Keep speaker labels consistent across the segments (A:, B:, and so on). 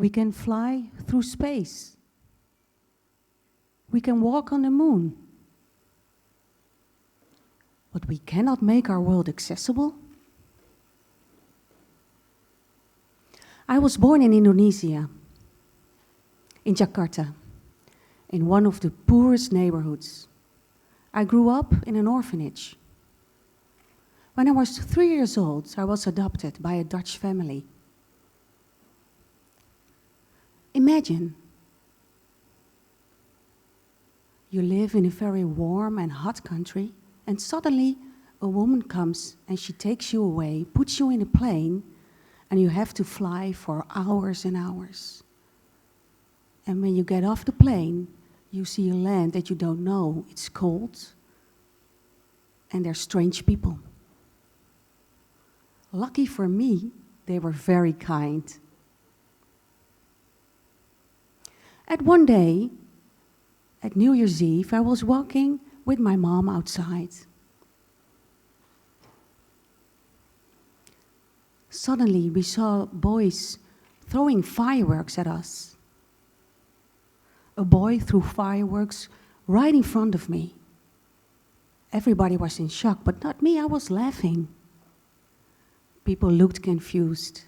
A: We can fly through space. We can walk on the moon. But we cannot make our world accessible. I was born in Indonesia, in Jakarta, in one of the poorest neighborhoods. I grew up in an orphanage. When I was 3 years old, I was adopted by a Dutch family. Imagine, you live in a very warm and hot country, and suddenly a woman comes and she takes you away, puts you in a plane, and you have to fly for hours and hours. And when you get off the plane, you see a land that you don't know. It's cold, and there's strange people. Lucky for me, they were very kind. At one day, at New Year's Eve, I was walking with my mom outside. Suddenly, we saw boys throwing fireworks at us. A boy threw fireworks right in front of me. Everybody was in shock, but not me, I was laughing. People looked confused.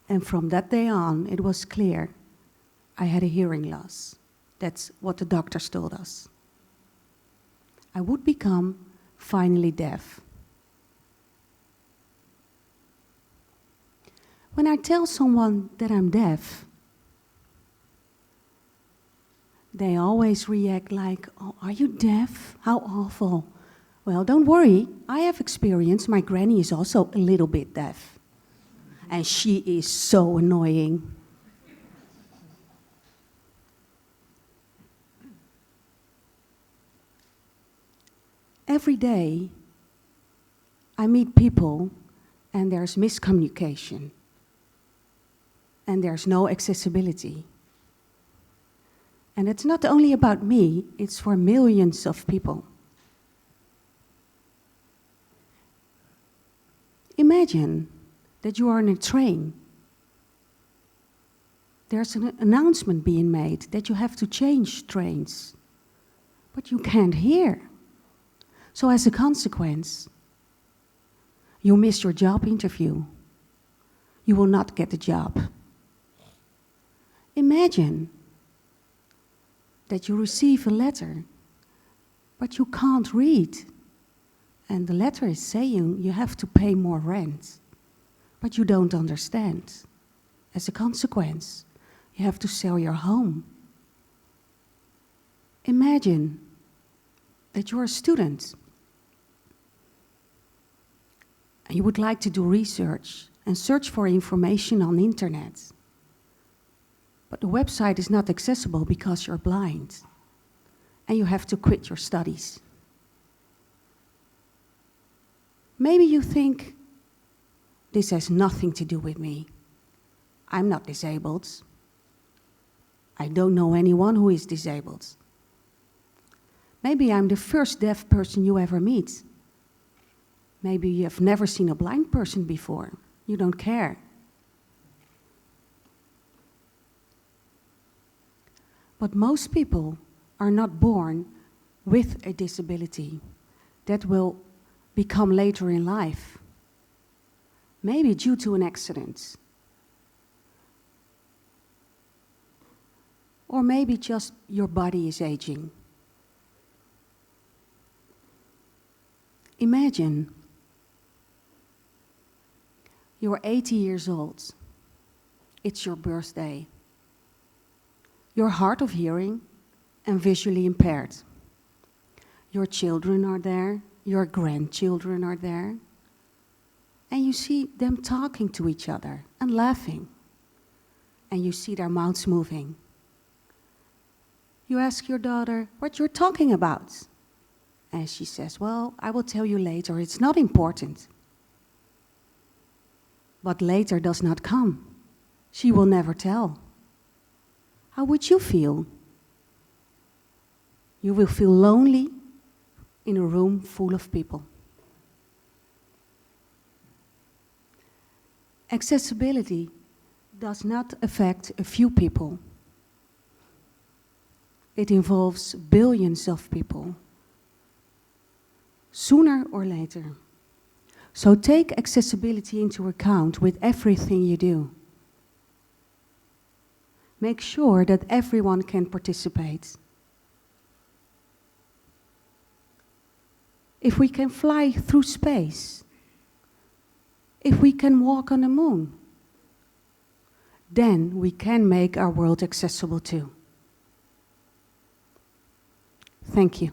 A: And from that day on, it was clear I had a hearing loss. That's what the doctors told us. I would become finally deaf. When I tell someone that I'm deaf, they always react like, "Oh, are you deaf? How awful." Well, don't worry, I have experience. My granny is also a little bit deaf. And she is so annoying. Every day, I meet people and there's miscommunication. And there's no accessibility. And it's not only about me, it's for millions of people. Imagine that you are on a train. There's an announcement being made that you have to change trains, but you can't hear. So as a consequence, you miss your job interview. You will not get the job. Imagine that you receive a letter, but you can't read. And the letter is saying you have to pay more rent, but you don't understand. As a consequence, you have to sell your home. Imagine that you're a student and you would like to do research and search for information on the internet. But the website is not accessible because you're blind and you have to quit your studies. Maybe you think, this has nothing to do with me. I'm not disabled. I don't know anyone who is disabled. Maybe I'm the first deaf person you ever meet. Maybe you have never seen a blind person before. You don't care. But most people are not born with a disability that will become later in life. Maybe due to an accident. Or maybe just your body is aging. Imagine you're 80 years old. It's your birthday. You're hard of hearing and visually impaired. Your children are there, your grandchildren are there, and you see them talking to each other and laughing, and you see their mouths moving. You ask your daughter what you're talking about, and she says, "Well, I will tell you later, it's not important." But later does not come. She will never tell. How would you feel? You will feel lonely in a room full of people. Accessibility does not affect a few people. It involves billions of people, sooner or later. So take accessibility into account with everything you do. Make sure that everyone can participate. If we can fly through space, if we can walk on the moon, then we can make our world accessible too. Thank you.